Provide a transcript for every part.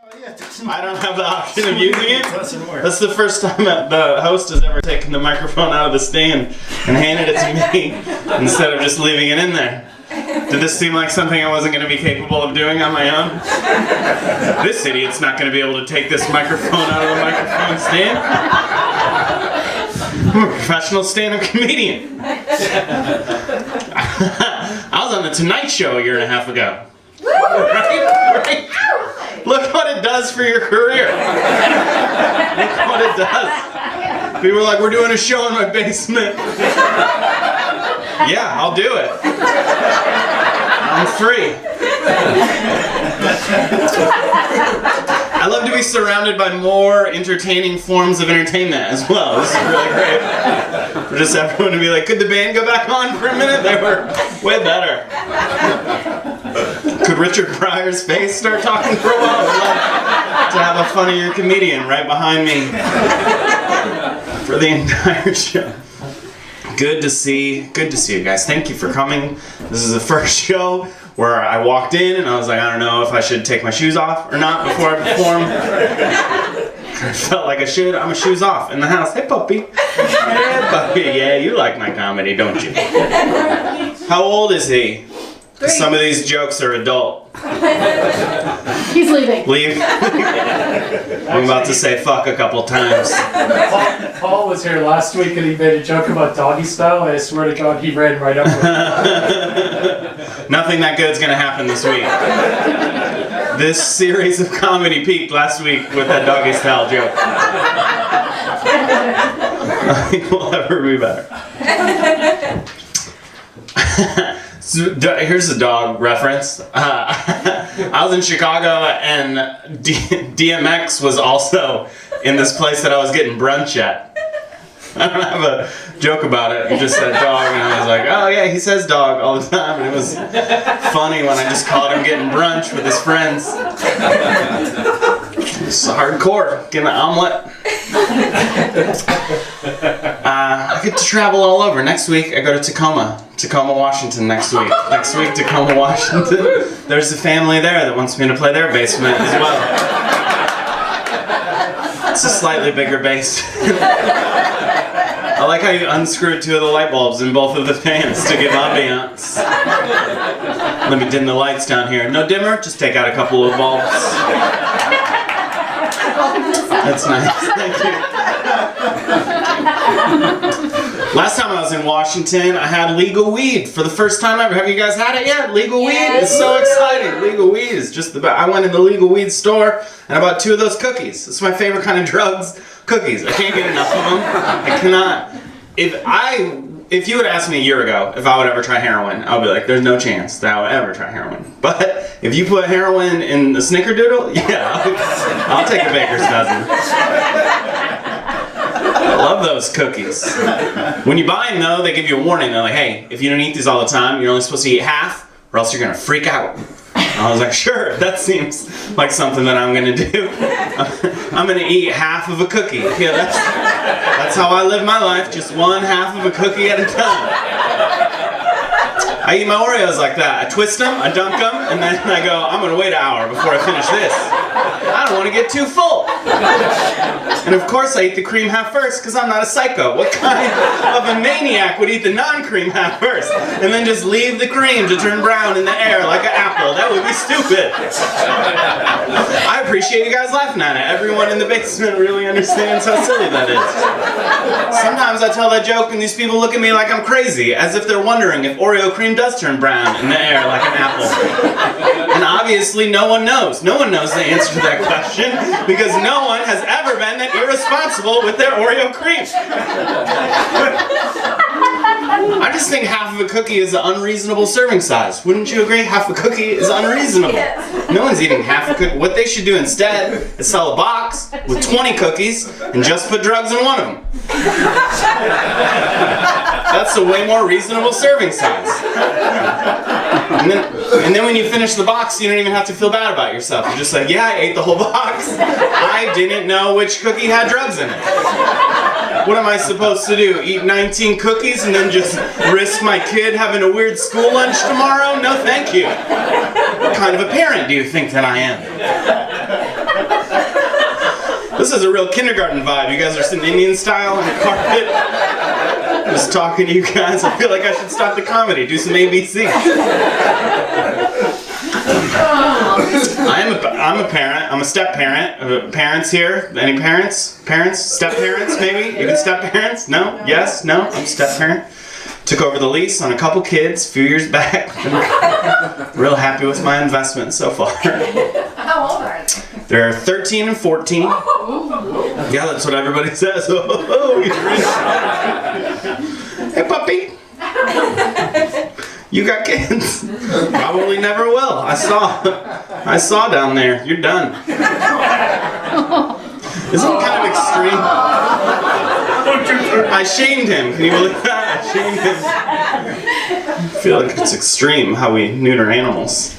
I don't have the option of using it. Doesn't work. That's the first time that the host has ever taken the microphone out of the stand and handed it to me instead of just leaving it in there. Did this seem like something I wasn't going to be capable of doing on my own? This idiot's not going to be able to take this microphone out of the microphone stand. I'm a professional stand-up comedian. I was on the Tonight Show a year and a half ago. Right? Look what it does for your career. Look what it does. People were like, we're doing a show in my basement. Yeah, I'll do it. I'm free. I love to be surrounded by more entertaining forms of entertainment as well. This is really great. For just everyone to be like, could the band go back on for a minute? They were way better. Could Richard Pryor's face start talking for a while? I'd love to have a funnier comedian right behind me for the entire show. Good to see you guys. Thank you for coming. This is the first show where I walked in and I was like, I don't know if I should take my shoes off or not before I perform. I felt like I should. I'm a shoes off in the house. Hey, puppy. Hey, puppy. Yeah, you like my comedy, don't you? How old is he? Some of these jokes are adult. He's leaving. Leave? I'm about to say fuck a couple times. Paul was here last week and he made a joke about doggy style. I swear to God, he ran right up with it. Nothing that good's gonna happen this week. This series of comedy peaked last week with that doggy style joke. I think we'll ever be better. So, here's a dog reference. I was in Chicago and DMX was also in this place that I was getting brunch at. I don't have a joke about it. He just said dog and I was like, oh yeah, he says dog all the time. And it was funny when I just caught him getting brunch with his friends. It's hardcore, getting an omelet. I get to travel all over. Next week I go to Tacoma, Washington next week. Tacoma, Washington. There's a family there that wants me to play their basement as well. It's a slightly bigger base. I like how you unscrewed 2 of the light bulbs in both of the fans to give ambiance. Let me dim the lights down here. No dimmer, just take out a couple of bulbs. That's nice, thank you. Last time I was in Washington, I had legal weed for the first time ever. Have you guys had it yet? Legal weed is so exciting. Legal weed is just the best. I went in the legal weed store and I bought 2 of those cookies. It's my favorite kind of drugs, cookies. I can't get enough of them. I cannot. If you would ask me a year ago if I would ever try heroin, I would be like, there's no chance that I would ever try heroin. But if you put heroin in the snickerdoodle, yeah, I'll take a baker's dozen. I love those cookies. When you buy them though, they give you a warning. They're like, hey, if you don't eat these all the time, you're only supposed to eat half or else you're gonna freak out. I was like, sure, that seems like something that I'm gonna do. I'm gonna eat half of a cookie. Yeah, that's how I live my life, just 1/2 of a cookie at a time. I eat my Oreos like that. I twist them, I dunk them, and then I go, I'm gonna wait an hour before I finish this. I don't want to get too full. And of course I eat the cream half first because I'm not a psycho. What kind of a maniac would eat the non-cream half first and then just leave the cream to turn brown in the air like an apple? That would be stupid. I appreciate you guys laughing at it. Everyone in the basement really understands how silly that is. Sometimes I tell that joke and these people look at me like I'm crazy, as if they're wondering if Oreo cream does turn brown in the air like an apple. And obviously no one knows. No one knows the answer to that question because no one has ever been that irresponsible with their Oreo cream. I just think half of a cookie is an unreasonable serving size. Wouldn't you agree? Half a cookie is unreasonable. No one's eating half a cookie. What they should do instead is sell a box with 20 cookies and just put drugs in one of them. That's a way more reasonable serving size. And then when you finish the box, you don't even have to feel bad about yourself. You're just like, yeah, I ate the whole box. I didn't know which cookie had drugs in it. What am I supposed to do? Eat 19 cookies and then just risk my kid having a weird school lunch tomorrow? No, thank you. What kind of a parent do you think that I am? This is a real kindergarten vibe. You guys are sitting Indian style on the carpet. Just talking to you guys. I feel like I should stop the comedy. Do some ABC. I'm a parent. I'm a step parent. Parents here? Any parents? Parents? Step parents maybe? Even step parents? No? Yes? No? I'm a step parent. Took over the lease on a couple kids a few years back. Real happy with my investment so far. How old are they? They're 13 and 14. Yeah, that's what everybody says. Oh, you're rich. Hey, puppy. You got kids. Probably never will. I saw down there. You're done. Isn't it kind of extreme? I shamed him. Can you believe that? I shamed him. I feel like it's extreme how we neuter animals.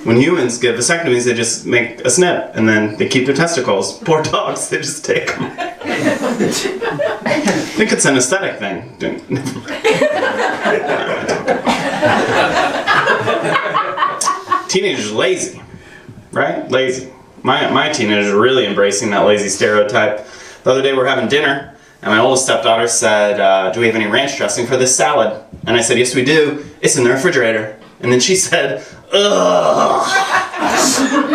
When humans get vasectomies, they just make a snip and then they keep their testicles. Poor dogs, they just take them. I think it's an aesthetic thing. Teenagers are lazy, right? Lazy. My teenagers are really embracing that lazy stereotype. The other day we were having dinner and my oldest stepdaughter said, do we have any ranch dressing for this salad? And I said, yes we do. It's in the refrigerator. And then she said, ugh.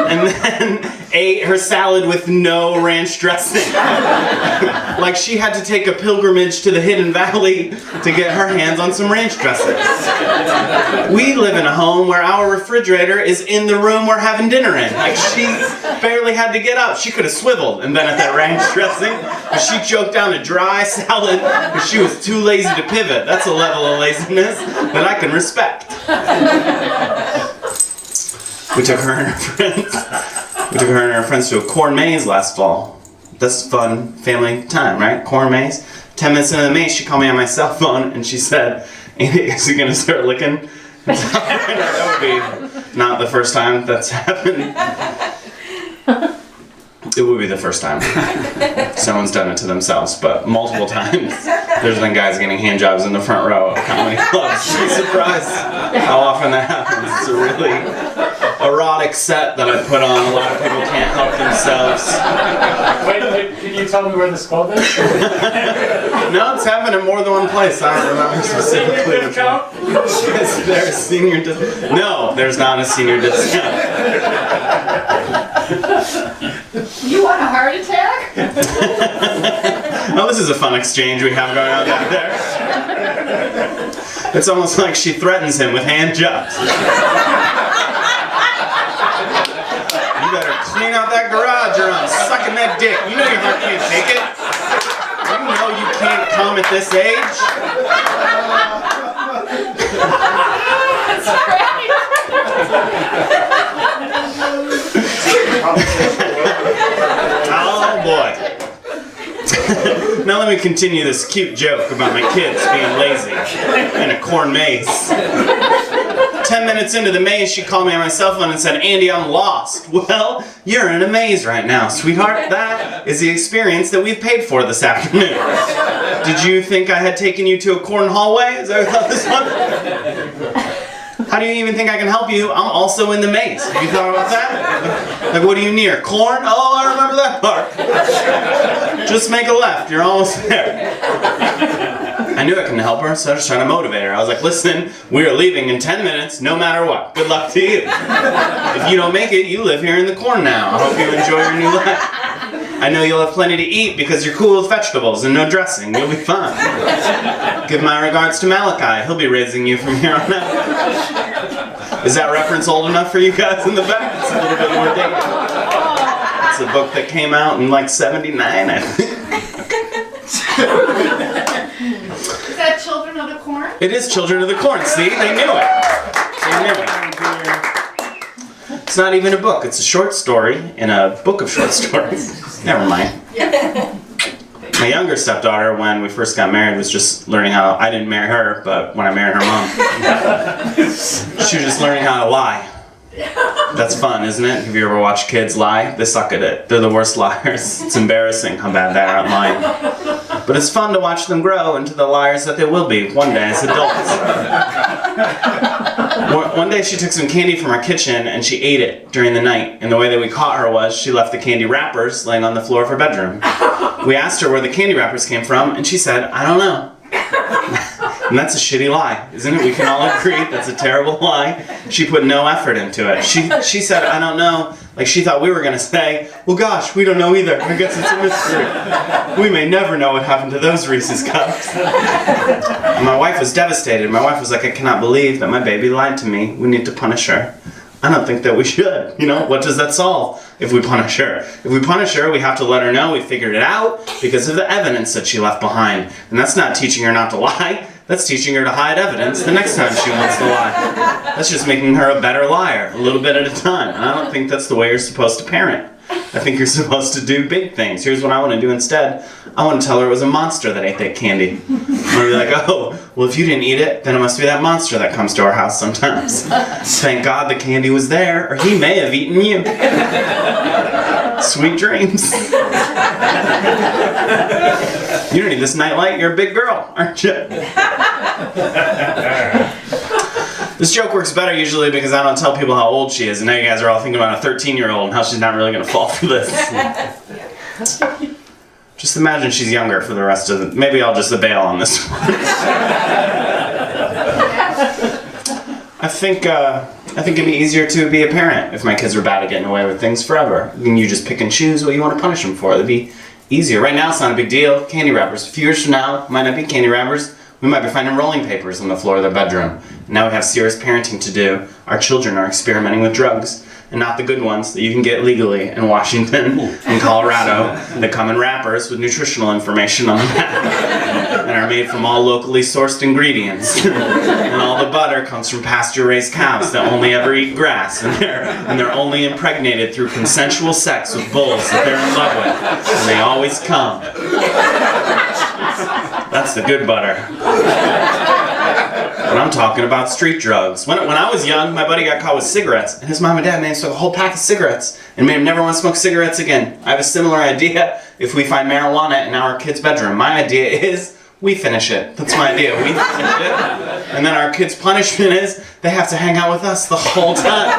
And then ate her salad with no ranch dressing. Like she had to take a pilgrimage to the Hidden Valley to get her hands on some ranch dressing. We live in a home where our refrigerator is in the room we're having dinner in. Like she barely had to get up. She could have swiveled and been at that ranch dressing. But she choked down a dry salad because she was too lazy to pivot. That's a level of laziness that I can respect. We took her and her friends to a corn maze last fall. That's fun family time, right? Corn maze. 10 minutes into the maze, she called me on my cell phone and she said, is he gonna start licking? That would be not the first time that's happened. It would be the first time. Someone's done it to themselves, but multiple times. There's been guys getting hand jobs in the front row of comedy clubs. Be surprised how often that happens. It's a really erotic set that I put on. A lot of people can't help themselves. Wait, can you tell me where this club is? No, it's happened in more than one place. I don't remember specifically. Is there a senior discount? No, there's not a senior discount. You want a heart attack? Oh, this is a fun exchange we have going on down there. It's almost like she threatens him with hand jobs. You better clean out that garage or I'm sucking that dick. You know your heart can't take it. You know you can't come at this age. Oh boy. Now let me continue this cute joke about my kids being lazy in a corn maze. 10 minutes into the maze, she called me on my cell phone and said, Andy, I'm lost. Well, you're in a maze right now, sweetheart. That is the experience that we've paid for this afternoon. Did you think I had taken you to a corn hallway? Is that what I thought this one? How do you even think I can help you? I'm also in the maze. Have you thought about that? Like, what are you near? Corn? Oh, I remember that part. Just make a left. You're almost there. I knew I couldn't help her, so I was just trying to motivate her. I was like, listen, we are leaving in 10 minutes, no matter what. Good luck to you. If you don't make it, you live here in the corn now. I hope you enjoy your new life. I know you'll have plenty to eat because you're cool with vegetables and no dressing. You'll be fine. Give my regards to Malachi. He'll be raising you from here on out. Is that reference old enough for you guys in the back? It's a little bit more dated. It's a book that came out in like 79, I think. Is that Children of the Corn? It is Children of the Corn. See? They knew it. They knew it. It's not even a book. It's a short story in a book of short stories. Never mind. My younger stepdaughter, when we first got married, was just learning how... I didn't marry her, but when I married her mom, she was just learning how to lie. That's fun, isn't it? Have you ever watched kids lie? They suck at it. They're the worst liars. It's embarrassing how bad they are at lying. But it's fun to watch them grow into the liars that they will be one day as adults. One day she took some candy from our kitchen and she ate it during the night. And the way that we caught her was she left the candy wrappers laying on the floor of her bedroom. We asked her where the candy wrappers came from and she said, "I don't know." And that's a shitty lie, isn't it? We can all agree that's a terrible lie. She put no effort into it. She said, "I don't know," like she thought we were going to say, "Well, gosh, we don't know either. I guess it's a mystery. We may never know what happened to those Reese's Cups." And my wife was devastated. My wife was like, "I cannot believe that my baby lied to me. We need to punish her." I don't think that we should. You know, what does that solve if we punish her? If we punish her, we have to let her know we figured it out because of the evidence that she left behind. And that's not teaching her not to lie. That's teaching her to hide evidence the next time she wants to lie. That's just making her a better liar, a little bit at a time. And I don't think that's the way you're supposed to parent. I think you're supposed to do big things. Here's what I want to do instead. I want to tell her it was a monster that ate that candy. I'm going to be like, "Oh, well, if you didn't eat it, then it must be that monster that comes to our house sometimes. Thank God the candy was there, or he may have eaten you." Sweet dreams. You don't need this nightlight. You're a big girl, aren't you? This joke works better usually because I don't tell people how old she is, and now you guys are all thinking about a 13-year-old and how she's not really going to fall for this. Just imagine she's younger for the rest of the... Maybe I'll just bail on this one. I think it'd be easier to be a parent if my kids were bad at getting away with things forever. And you just pick and choose what you want to punish them for. It'd be easier. Right now it's not a big deal. Candy wrappers. A few years from now, it might not be candy wrappers. We might be finding rolling papers on the floor of their bedroom. Now we have serious parenting to do. Our children are experimenting with drugs, and not the good ones that you can get legally in Washington and Colorado that come in wrappers with nutritional information on the back and are made from all locally sourced ingredients. And all the butter comes from pasture-raised cows that only ever eat grass, and they're only impregnated through consensual sex with bulls that they're in love with, and they always come. That's the good butter. But I'm talking about street drugs. When I was young, my buddy got caught with cigarettes, and his mom and dad made him smoke a whole pack of cigarettes and made him never want to smoke cigarettes again. I have a similar idea if we find marijuana in our kid's bedroom. My idea is we finish it. That's my idea. We finish it. And then our kid's punishment is they have to hang out with us the whole time.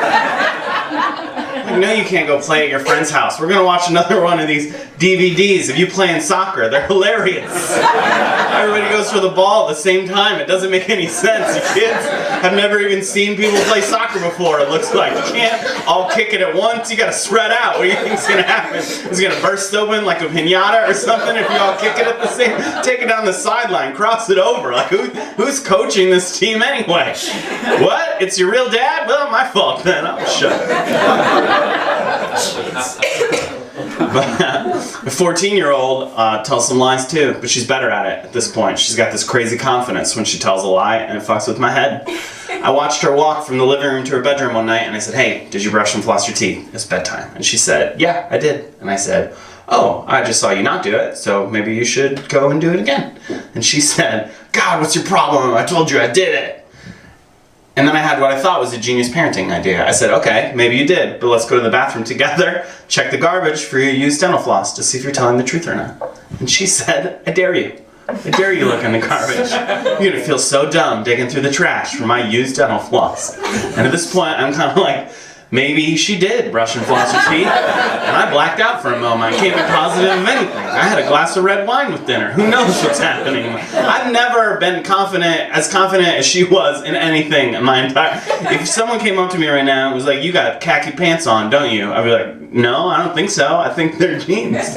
Like, no, you can't go play at your friend's house. We're going to watch another one of these DVDs of you playing soccer. They're hilarious. Everybody goes for the ball at the same time. It doesn't make any sense. The kids have never even seen people play soccer before, it looks like. You can't all kick it at once. You got to spread out. What do you think's going to happen? It's going to burst open like a piñata or something if you all kick it at the same... Take it down the sideline. Cross it over. Like, who's coaching this team anyway? What? It's your real dad? Well, my fault then. I'll shut up. But the 14-year-old tells some lies too, but she's better at it at this point. She's got this crazy confidence when she tells a lie, and it fucks with my head. I watched her walk from the living room to her bedroom one night, and I said, "Hey, did you brush and floss your teeth? It's bedtime." And she said, "Yeah, I did." And I said, "Oh, I just saw you not do it, so maybe you should go and do it again." And she said, "God, what's your problem? I told you I did it." And then I had what I thought was a genius parenting idea. I said, "Okay, maybe you did, but let's go to the bathroom together, check the garbage for your used dental floss to see if you're telling the truth or not." And she said, "I dare you. I dare you look in the garbage. You're gonna feel so dumb digging through the trash for my used dental floss." And at this point, I'm kind of like, maybe she did brush and floss her teeth, and I blacked out for a moment. I can't be positive of anything. I had a glass of red wine with dinner. Who knows what's happening? I've never been confident as she was in anything in my entire... If someone came up to me right now and was like, "You got khaki pants on, don't you?" I'd be like, "No, I don't think so. I think they're jeans."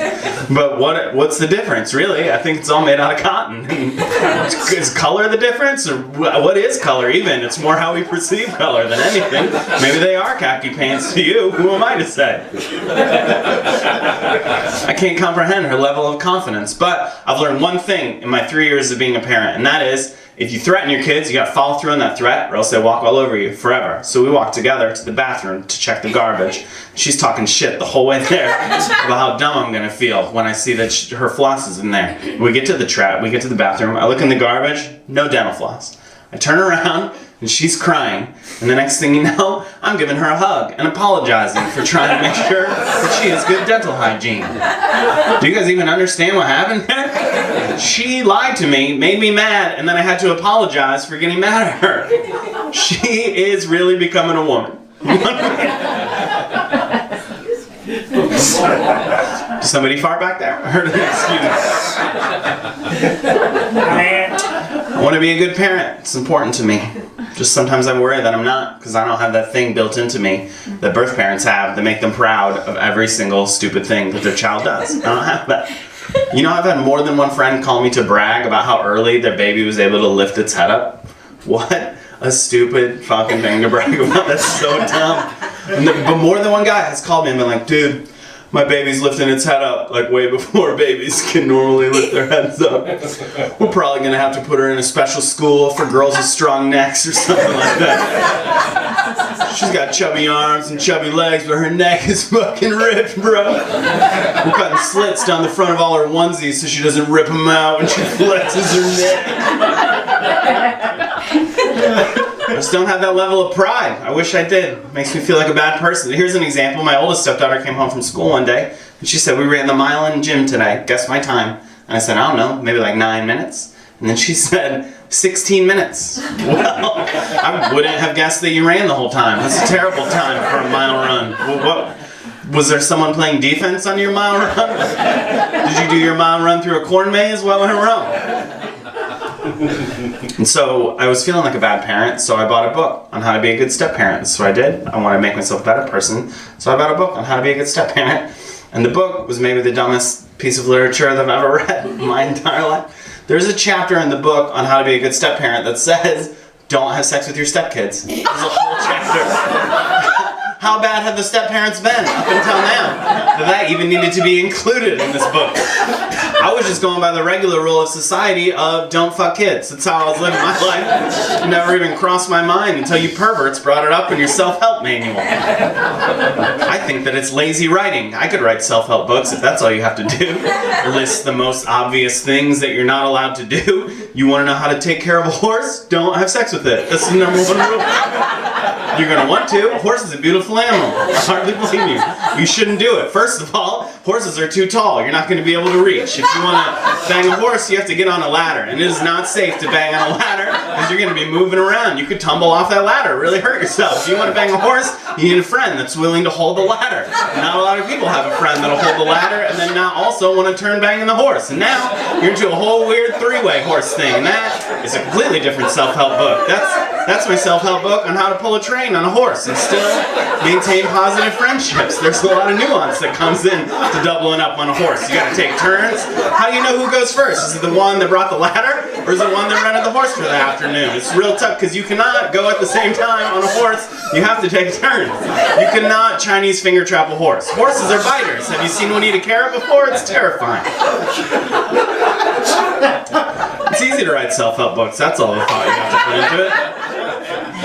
But what's the difference, really? I think it's all made out of cotton. Is color the difference? Or what is color even? It's more how we perceive color than anything. Maybe they are khaki pants to you. Who am I to say? I can't comprehend her level of confidence, but I've learned one thing in my 3 years of being a parent, and that is, if you threaten your kids, you gotta follow through on that threat, or else they walk all over you forever. So we walked together to the bathroom to check the garbage. She's talking shit the whole way there about how dumb I'm gonna feel when I see that her floss is in there. We get to the bathroom, I look in the garbage, no dental floss. I turn around, and she's crying. And the next thing you know, I'm giving her a hug and apologizing for trying to make sure that she has good dental hygiene. Do you guys even understand what happened there? She lied to me, made me mad, and then I had to apologize for getting mad at her. She is really becoming a woman. Did somebody fart back there? I heard an excuse. I want to be a good parent. It's important to me. Just sometimes I worry that I'm not, because I don't have that thing built into me that birth parents have that make them proud of every single stupid thing that their child does. I don't have that. You know, I've had more than one friend call me to brag about how early their baby was able to lift its head up. What a stupid fucking thing to brag about. That's so dumb. But more than one guy has called me and been like, dude, my baby's lifting its head up like way before babies can normally lift their heads up. We're probably gonna have to put her in a special school for girls with strong necks or something like that. She's got chubby arms and chubby legs, but her neck is fucking ripped, bro. We're cutting slits down the front of all her onesies so she doesn't rip them out when she flexes her neck. I just don't have that level of pride. I wish I did. It makes me feel like a bad person. Here's an example. My oldest stepdaughter came home from school one day, and she said, we ran the mile in gym today. Guess my time. And I said, I don't know, maybe like 9 minutes. And then she said, 16 minutes. Well, I wouldn't have guessed that you ran the whole time. That's a terrible time for a mile run. What? Was there someone playing defense on your mile run? Did you do your mile run through a corn maze while in a row? And so I was feeling like a bad parent, so I bought a book on how to be a good step-parent. That's what I did. I wanted to make myself a better person, so I bought a book on how to be a good step-parent. And the book was maybe the dumbest piece of literature that I've ever read in my entire life. There's a chapter in the book on how to be a good step-parent that says, don't have sex with your stepkids. There's a whole chapter. How bad have the step-parents been up until now? That even needed to be included in this book. I was just going by the regular rule of society of don't fuck kids. That's how I was living my life. It never even crossed my mind until you perverts brought it up in your self-help manual. I think that it's lazy writing. I could write self-help books if that's all you have to do. List the most obvious things that you're not allowed to do. You want to know how to take care of a horse? Don't have sex with it. That's the number one rule. You're going to want to. A horse is a beautiful animal. I hardly blame you. You shouldn't do it. First of all, horses are too tall. You're not going to be able to reach. If you want to bang a horse, you have to get on a ladder. And it is not safe to bang on a ladder because you're going to be moving around. You could tumble off that ladder, really hurt yourself. If you want to bang a horse, you need a friend that's willing to hold the ladder. Not a lot of people have a friend that'll hold the ladder and then not also want to turn banging the horse. And now you're into a whole weird three-way horse thing. And that is a completely different self-help book. That's my self-help book on how to pull a train on a horse and still maintain positive friendships. There's a lot of nuance that comes in to doubling up on a horse. You gotta take turns. How do you know who goes first? Is it the one that brought the ladder, or is it the one that rented the horse for the afternoon? It's real tough because you cannot go at the same time on a horse. You have to take turns. You cannot Chinese finger trap a horse. Horses are biters. Have you seen one eat a carrot before? It's terrifying. It's easy to write self-help books. That's all the thought you have to put into it.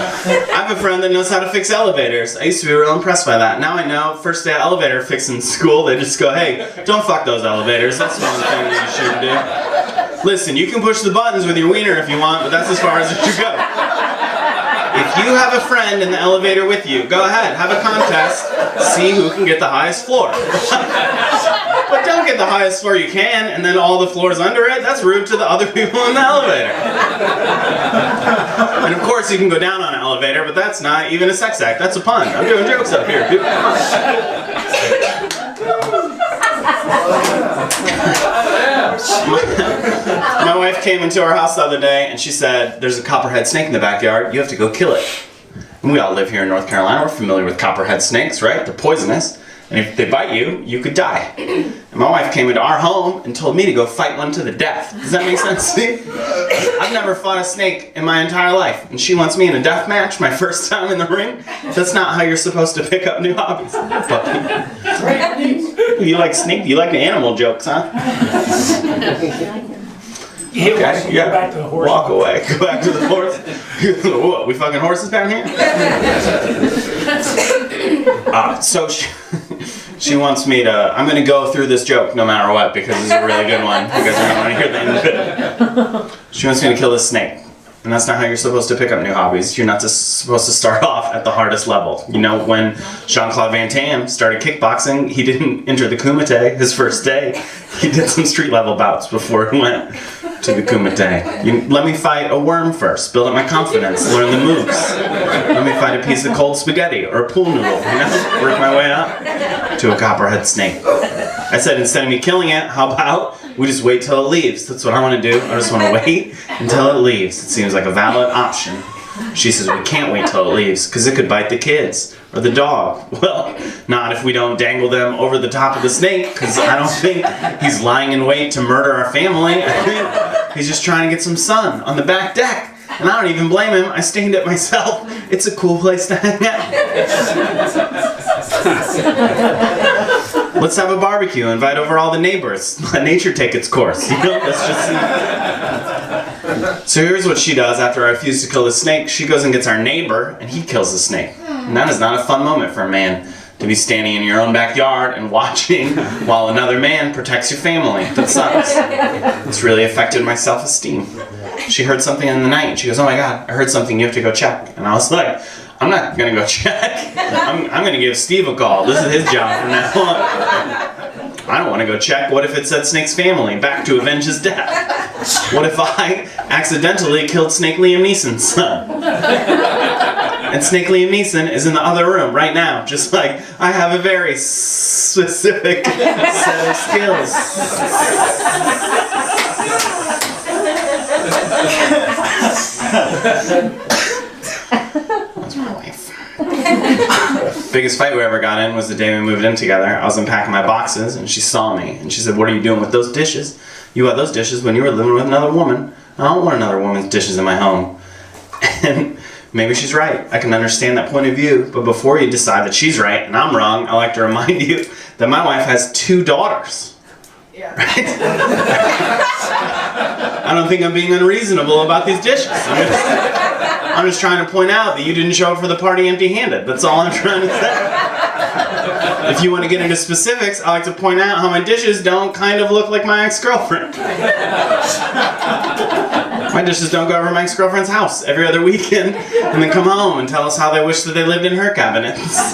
I have a friend that knows how to fix elevators. I used to be real impressed by that. Now I know, first day of elevator fixing school, they just go, hey, don't fuck those elevators. That's one thing that you shouldn't do. Listen, you can push the buttons with your wiener if you want, but that's as far as it should go. If you have a friend in the elevator with you, go ahead, have a contest, see who can get the highest floor. But don't get the highest floor you can, and then all the floors under it. That's rude to the other people in the elevator. And of course you can go down on an elevator, but that's not even a sex act. That's a pun. I'm doing jokes up here. People. My wife came into our house the other day, and she said, there's a copperhead snake in the backyard. You have to go kill it. And we all live here in North Carolina. We're familiar with copperhead snakes, right? They're poisonous. And if they bite you, you could die. And my wife came into our home and told me to go fight one to the death. Does that make sense to you? I've never fought a snake in my entire life. And she wants me in a death match my first time in the ring? That's not how you're supposed to pick up new hobbies. You like snake? You like the animal jokes, huh? Okay, yeah. Go back to the horse. Walk away. Go back to the horse. What, we fucking horses down here? So she wants me to, I'm going to go through this joke no matter what because it's a really good one. You guys are going to want to hear the end of it. She wants me to kill this snake. And that's not how you're supposed to pick up new hobbies. You're not just supposed to start off at the hardest level. You know, when Jean-Claude Van Damme started kickboxing, he didn't enter the Kumite his first day. He did some street level bouts before he went to the Kumite. Let me fight a worm first, build up my confidence, learn the moves. Let me fight a piece of cold spaghetti or a pool noodle, you know, work my way up to a copperhead snake. I said, instead of me killing it, how about we just wait till it leaves? That's what I want to do. I just want to wait until it leaves. It seems like a valid option. She says, we can't wait till it leaves because it could bite the kids or the dog. Well, not if we don't dangle them over the top of the snake, because I don't think he's lying in wait to murder our family. I think he's just trying to get some sun on the back deck. And I don't even blame him. I stained it myself. It's a cool place to hang out. Let's have a barbecue. Invite over all the neighbors. Let nature take its course. You know, let's just see. So here's what she does after I refuse to kill the snake. She goes and gets our neighbor, and he kills the snake. And that is not a fun moment for a man, to be standing in your own backyard and watching while another man protects your family. That sucks. It's really affected my self-esteem. She heard something in the night, and she goes, oh my God, I heard something, you have to go check. And I was like, I'm not going to go check. I'm going to give Steve a call. This is his job from now on. I don't want to go check. What if it said Snake's family back to avenge his death? What if I accidentally killed Snake Liam Neeson's son? And Snake Liam Neeson is in the other room right now, just like I have a very specific set of skills. That's my wife. Biggest fight we ever got in was the day we moved in together. I was unpacking my boxes and she saw me and she said, what are you doing with those dishes? You had those dishes when you were living with another woman. I don't want another woman's dishes in my home. And maybe she's right. I can understand that point of view, but before you decide that she's right and I'm wrong, I like to remind you that my wife has 2 daughters. Yeah. Right? I don't think I'm being unreasonable about these dishes. I'm just trying to point out that you didn't show up for the party empty-handed. That's all I'm trying to say. If you want to get into specifics, I like to point out how my dishes don't kind of look like my ex-girlfriend. My dishes don't go over my ex-girlfriend's house every other weekend and then come home and tell us how they wish that they lived in her cabinets.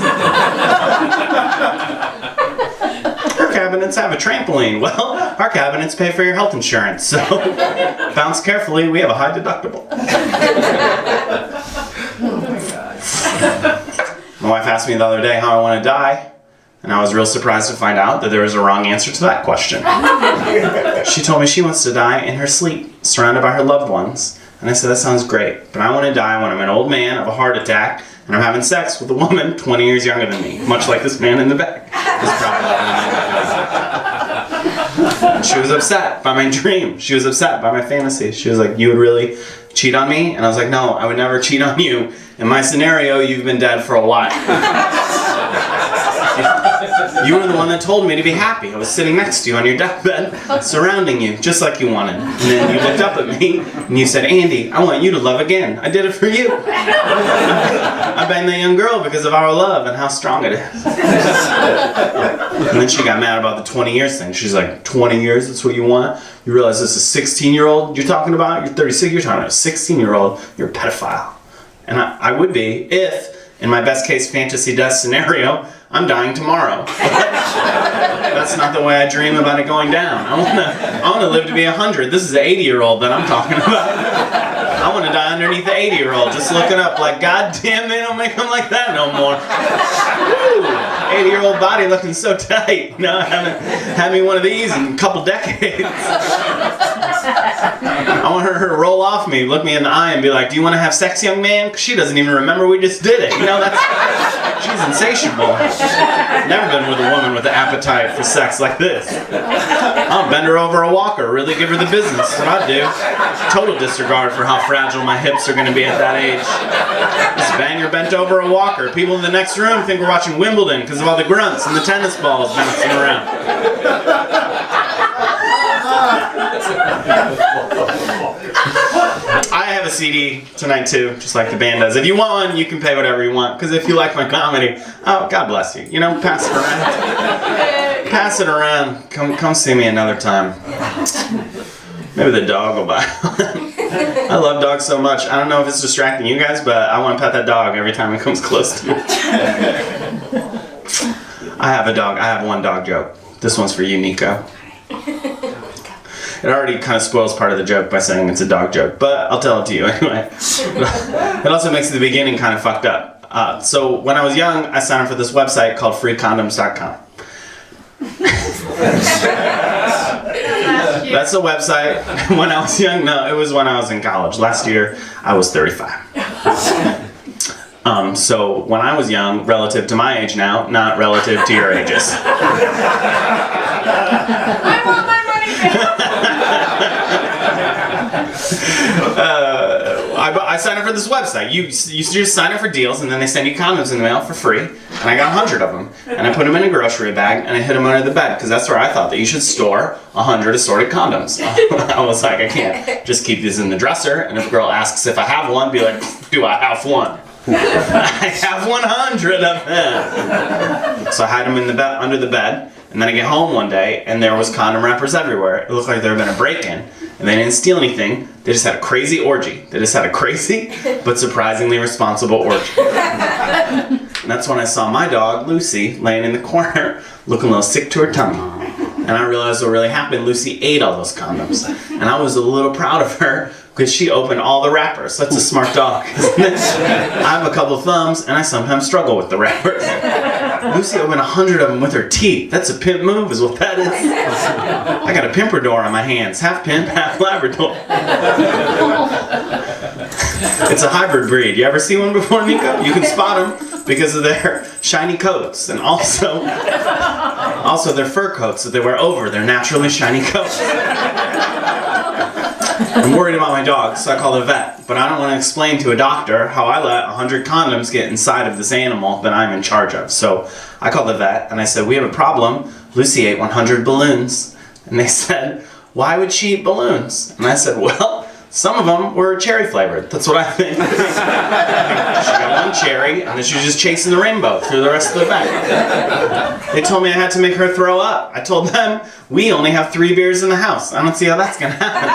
Her cabinets have a trampoline. Well, our cabinets pay for your health insurance, so bounce carefully, we have a high deductible. My wife asked me the other day how I want to die, and I was real surprised to find out that there was a wrong answer to that question. She told me she wants to die in her sleep, surrounded by her loved ones. And I said, that sounds great, but I want to die when I'm an old man of a heart attack and I'm having sex with a woman 20 years younger than me, much like this man in the back. She was upset by my dream. She was upset by my fantasy. She was like, you would really cheat on me? And I was like, no, I would never cheat on you. In my scenario, you've been dead for a while. You were the one that told me to be happy. I was sitting next to you on your deathbed, surrounding you, just like you wanted. And then you looked up at me, and you said, Andy, I want you to love again. I did it for you. I banged that young girl because of our love and how strong it is. And then she got mad about the 20 years thing. She's like, 20 years, that's what you want? You realize this is a 16-year-old you're talking about? You're 36, you're talking about a 16-year-old. You're a pedophile. And I would be if, in my best case fantasy death scenario, I'm dying tomorrow. That's not the way I dream about it going down. I want to live to be 100. This is an 80-year-old that I'm talking about. I want to die underneath the 80-year-old, just looking up like, God damn, they don't make them like that no more. 80-year-old body looking so tight. No, I haven't had me one of these in a couple decades. I want her to roll off me, look me in the eye and be like, do you want to have sex, young man? Because she doesn't even remember we just did it. You know, she's insatiable. Never been with a woman with an appetite for sex like this. I'll bend her over a walker, really give her the business. That's what I do. Total disregard for how fragile my hips are going to be at that age. Just bang her bent over a walker. People in the next room think we're watching Wimbledon because of all the grunts and the tennis balls bouncing around. I have a CD tonight too, just like the band does. If you want one, you can pay whatever you want. Because if you like my comedy, oh, God bless you. You know, pass it around. Pass it around. Come see me another time. Maybe the dog will buy one. I love dogs so much. I don't know if it's distracting you guys, but I want to pet that dog every time it comes close to me. I have a dog. I have one dog joke. This one's for you, Nico. It already kind of spoils part of the joke by saying it's a dog joke, but I'll tell it to you anyway. It also makes the beginning kind of fucked up. So when I was young, I signed up for this website called freecondoms.com. That's a website. When I was young, no, it was when I was in college. Last year, I was 35. So when I was young, relative to my age now, not relative to your ages. I want my money back. I signed up for this website. You just sign up for deals, and then they send you condoms in the mail for free. And I got 100 of them. And I put them in a grocery bag, and I hid them under the bed, because that's where I thought that you should store 100 assorted condoms. I was like, I can't just keep these in the dresser, and if a girl asks if I have one, be like, do I have one? I have 100 of them. So I hide them in the bed, under the bed, and then I get home one day, and there was condom wrappers everywhere. It looked like there had been a break-in, and they didn't steal anything. They just had a crazy orgy. They just had a crazy, but surprisingly responsible orgy. And that's when I saw my dog, Lucy, laying in the corner, looking a little sick to her tummy. And I realized what really happened. Lucy ate all those condoms. And I was a little proud of her, because she opened all the wrappers. That's a smart dog, isn't it? I have a couple thumbs, and I sometimes struggle with the wrappers. Lucy opened 100 of them with her teeth. That's a pimp move, is what that is. I got a pimprador on my hands. Half pimp, half Labrador. It's a hybrid breed. You ever see one before, Nico? You can spot them because of their shiny coats, and also their fur coats that they wear over their naturally shiny coats. I'm worried about my dog, so I call the vet. But I don't want to explain to a doctor how I let 100 condoms get inside of this animal that I'm in charge of. So I called the vet, and I said, we have a problem. Lucy ate 100 balloons. And they said, why would she eat balloons? And I said, well, some of them were cherry flavored. That's what I think. She got one cherry, and then she was just chasing the rainbow through the rest of the bag. They told me I had to make her throw up. I told them, we only have 3 beers in the house. I don't see how that's going to happen.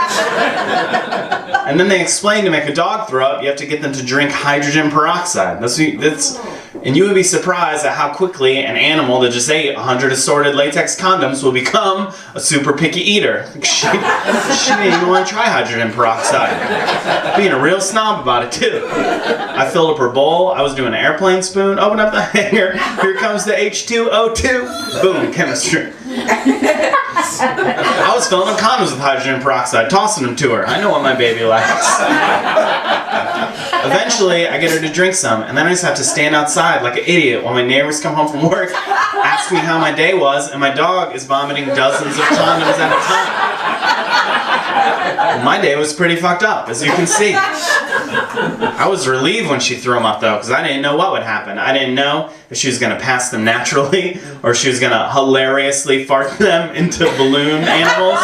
And then they explained to make a dog throw up, you have to get them to drink hydrogen peroxide. And you would be surprised at how quickly an animal that just ate 100 assorted latex condoms will become a super picky eater. She didn't even want to try hydrogen peroxide. Being a real snob about it, too. I filled up her bowl. I was doing an airplane spoon. Open up the hanger. Here comes the H2O2. Boom, chemistry. I was filling up condoms with hydrogen peroxide, tossing them to her. I know what my baby likes. Eventually, I get her to drink some, and then I just have to stand outside like an idiot while my neighbors come home from work, ask me how my day was, and my dog is vomiting dozens of condoms at a time. My day was pretty fucked up, as you can see. I was relieved when she threw them up, though, because I didn't know what would happen. I didn't know if she was going to pass them naturally, or if she was going to hilariously fart them into balloon animals.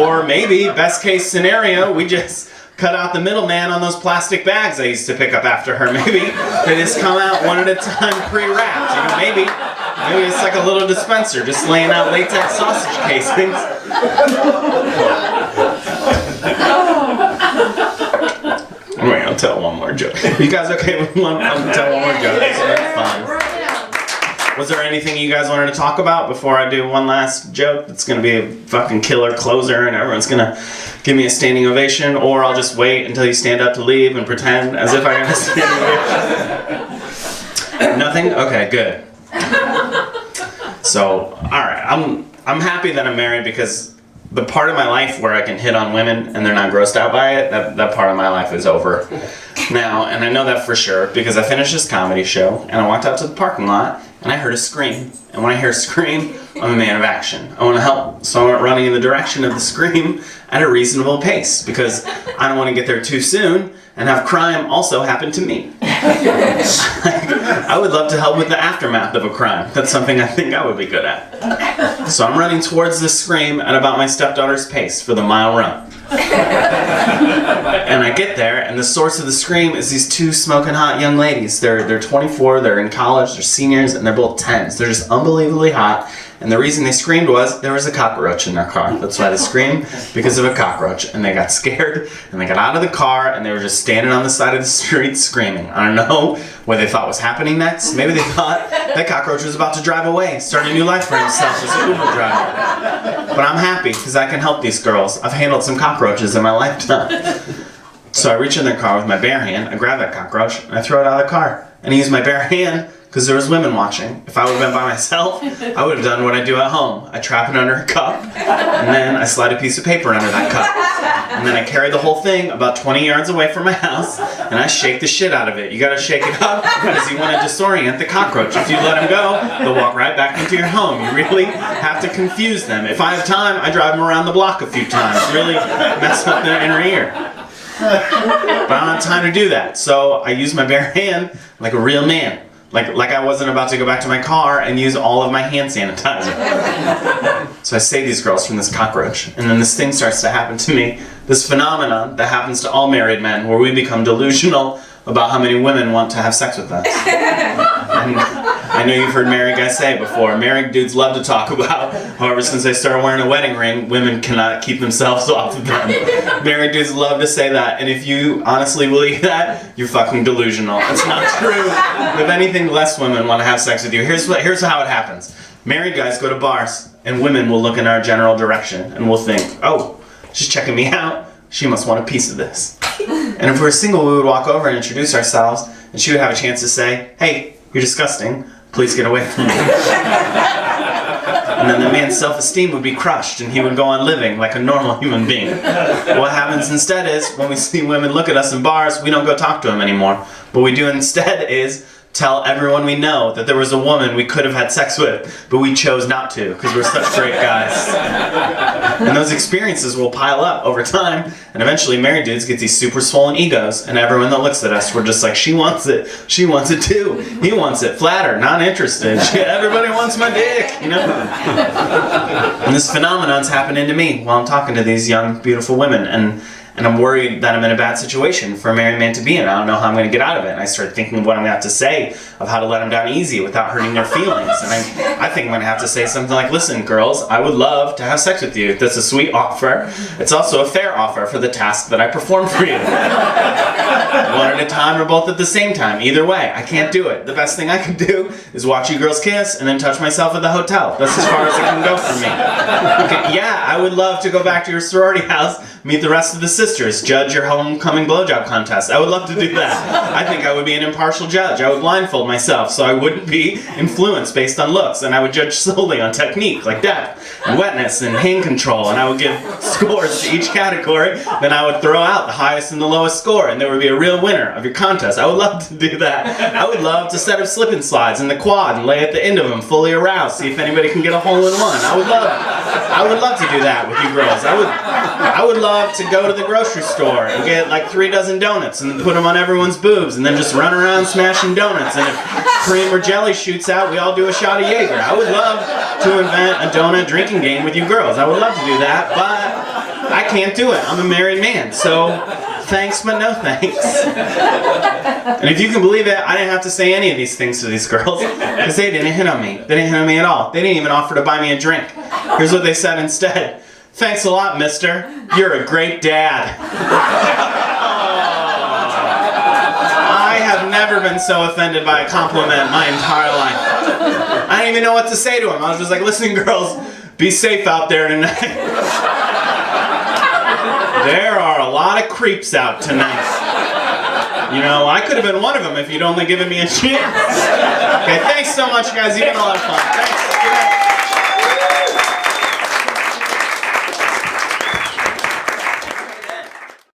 Or maybe, best case scenario, we just cut out the middleman on those plastic bags I used to pick up after her. Maybe they just come out one at a time pre-wrapped. You know, maybe it's like a little dispenser just laying out latex sausage casings. Wait, I'll tell one more joke. You guys okay with one? I'll tell one more joke. It's fun. Was there anything you guys wanted to talk about before I do one last joke that's going to be a fucking killer closer and everyone's going to give me a standing ovation? Or I'll just wait until you stand up to leave and pretend as if I got a standing ovation? Nothing? Okay, good. So, alright, I'm happy that I'm married because the part of my life where I can hit on women and they're not grossed out by it, that part of my life is over now. And I know that for sure because I finished this comedy show and I walked out to the parking lot and I heard a scream. And when I hear a scream, I'm a man of action. I want to help, so I went running in the direction of the scream at a reasonable pace because I don't want to get there too soon and have crime also happen to me. I would love to help with the aftermath of a crime. That's something I think I would be good at. So I'm running towards the scream at about my stepdaughter's pace for the mile run. And I get there, and the source of the scream is these 2 smoking hot young ladies. They're 24, they're in college, they're seniors, and they're both 10s. They're just unbelievably hot, And the reason they screamed was there was a cockroach in their car. That's why they screamed, because of a cockroach. And they got scared, and they got out of the car, and they were just standing on the side of the street screaming. I don't know what they thought was happening next. Maybe they thought that cockroach was about to drive away, start a new life for himself as an Uber driver. But I'm happy, because I can help these girls. I've handled some cockroaches in my lifetime. So I reach in their car with my bare hand, I grab that cockroach, and I throw it out of the car. And I use my bare hand because there was women watching. If I would have been by myself, I would have done what I do at home. I trap it under a cup, and then I slide a piece of paper under that cup. And then I carry the whole thing about 20 yards away from my house, and I shake the shit out of it. You gotta shake it up because you want to disorient the cockroach. If you let them go, they'll walk right back into your home. You really have to confuse them. If I have time, I drive them around the block a few times. Really mess up their inner ear. But I don't have time to do that, so I use my bare hand like a real man. Like I wasn't about to go back to my car and use all of my hand sanitizer. So I save these girls from this cockroach, and then this thing starts to happen to me, this phenomenon that happens to all married men, where we become delusional about how many women want to have sex with us. And I know you've heard married guys say it before. Married dudes love to talk about, however, since they started wearing a wedding ring, women cannot keep themselves off of them. Married dudes love to say that, and if you honestly believe that, you're fucking delusional. It's not true. If anything, less women want to have sex with you. Here's how it happens. Married guys go to bars, and women will look in our general direction, and we'll think, oh, she's checking me out. She must want a piece of this. And if we were single, we would walk over and introduce ourselves, and she would have a chance to say, hey, you're disgusting. Please get away from me. And then the man's self-esteem would be crushed, and he would go on living like a normal human being. What happens instead is, when we see women look at us in bars, we don't go talk to them anymore. What we do instead is tell everyone we know that there was a woman we could have had sex with, but we chose not to because we're such great guys. And those experiences will pile up over time, and eventually married dudes get these super swollen egos, and everyone that looks at us, we're just like, she wants it too, he wants it, flatter, not interested, everybody wants my dick, you know? And this phenomenon's happening to me while I'm talking to these young, beautiful women, and I'm worried that I'm in a bad situation for a married man to be in. I don't know how I'm going to get out of it. And I start thinking of what I'm going to have to say, of how to let them down easy without hurting their feelings. And I think I'm going to have to say something like, listen, girls, I would love to have sex with you. That's a sweet offer. It's also a fair offer for the task that I perform for you. One at a time or both at the same time. Either way, I can't do it. The best thing I can do is watch you girls kiss and then touch myself at the hotel. That's as far as it can go for me. Okay, yeah, I would love to go back to your sorority house, meet the rest of the sisters, judge your homecoming blowjob contest. I would love to do that. I think I would be an impartial judge. I would blindfold myself so I wouldn't be influenced based on looks, and I would judge solely on technique, like depth and wetness and hand control, and I would give scores to each category, then I would throw out the highest and the lowest score, and there would be a real winner of your contest. I would love to do that. I would love to set up slip and slides in the quad and lay at the end of them fully aroused, see if anybody can get a hole in one. I would love to do that with you girls. I would love to go to the grocery store and get like 3 dozen donuts and put them on everyone's boobs and then just run around smashing donuts, and if cream or jelly shoots out, we all do a shot of Jaeger. I would love to invent a donut drinking game with you girls. I would love to do that, but I can't do it. I'm a married man, so thanks but no thanks. And if you can believe it, I didn't have to say any of these things to these girls because they didn't hit on me. They didn't hit on me at all. They didn't even offer to buy me a drink. Here's what they said instead. Thanks a lot, mister. You're a great dad. I have never been so offended by a compliment my entire life. I didn't even know what to say to him. I was just like, listen, girls, be safe out there tonight. There are a lot of creeps out tonight. You know, I could have been one of them if you'd only given me a chance. Okay, thanks so much, guys. You've been a lot of fun. Thanks. Good night.